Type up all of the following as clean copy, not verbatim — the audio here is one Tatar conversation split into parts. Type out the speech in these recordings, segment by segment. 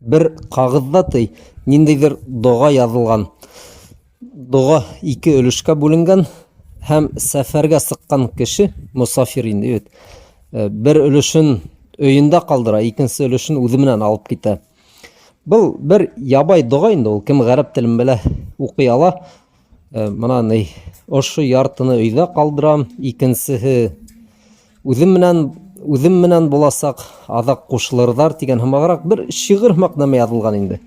бер кагызда ниндейдер дога язылган. Дога 2 өлешкә бүленгән һәм сәфәргә сыккан кеше мусафир инде бит. Бер өлешен өендә калдыра, икенче өлешен үзе менән алып китә. Бұл бір ябай дога инде, ул кем гарәп телен белә укый ала. Мына ни, ошо яртыны өйдә калдырам, икенчеһе үзем менән буласак, азак кушылырдар дигән һымаграк бер шигырь мәгънәме язылган инде.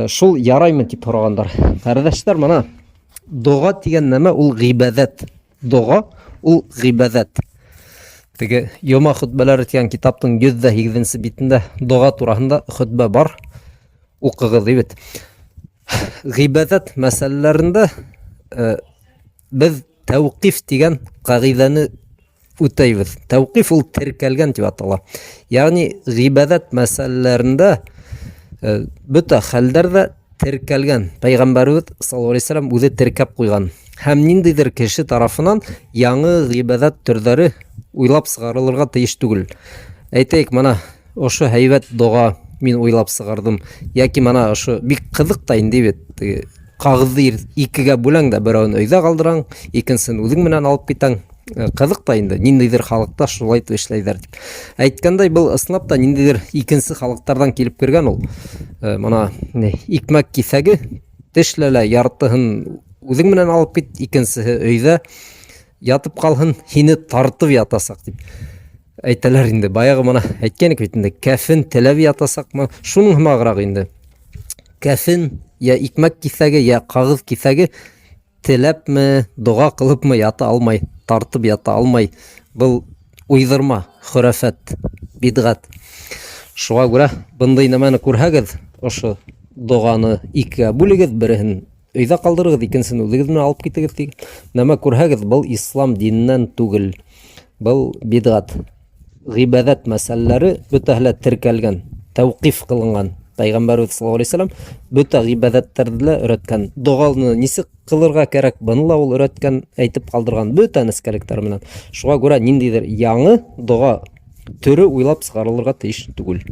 Шул яраймы дип сорагандар. Кардәшләр, мына дога дигән нәмә ул гыйбадат. Дога ул гыйбадат. Теге Йома хутбалары дигән китаптың 108 битендә дога турасында хутба бар. Укыгыз бит. Гыйбадат мәсьәләләрендә без тәвқиф дигән кагыйдәне үтәйбез. Тәвқиф ул теркәлгән дип атала. Ягъни гыйбадат мәсьәләләрендә бөтә хәлләр дә теркәлгән. Пәйгамбәрбез саллаллаһу алейһи ва саллям үзе теркәп куйган. Һәм ниндидер кеше тарафынан яңы гыйбадат төрләре уйлап сыгарылырга тиеш түгел. Әйтәйек, мана ошо һәйбәт дога мин уйлап сыгардым. Яки мана ошо бик кызык та инде бит. Кагызды 2гә бүләң дә, берәүне өйдә калдыраң, икенчесен үзең менән алып китәң. Кызык та инде, ниндидер халыкта шулай эшләйдәр дип. Әйткәндәй, бул ысынлап та ниндидер икенче халыктардан килеп кергән ул. Мана икмәк кисәге тешләлә яртыһын үзең менән алып кит, икенчеһе өйдә ятып калһын, һине тартып ятасак дип әйтәләр инде. Баягы мана әйткәнек бит инде, кәфен теләп ятасакмы, шуның һымаграк инде. Кәфен я икмәк кисәге, я кагыз кисәге теләпме, дога кылыпмы ята алмай, тартып ята алмай. Был уйдырма, хөрәфәт, бидгат. Шуңа күрә бындай нәмәне күрһәгез, ошо доганы 2гә бүлегез, береһен өйдә калдырыгыз, икенчесен үзегез менән алып китегез дигән нәмә күрһәгез, был ислам диненнән түгел. Был бидгат. Гыйбадат мәсьәләләре бөтәһе теркәлгән, тәвқиф кылынган. Пәйгамбәрбез саллаллаһу алейһи ва саллям бөтә гыйбадаттарны өйрәткән. Доганы ничек кылырга кирәк, буны ла ул өйрәткән, әйтеп калдырган бөтә нескәлектәр менән. Шуңа күрә ниндидер яңы дога төрө уйлап сыгарылырга тиеш түгел.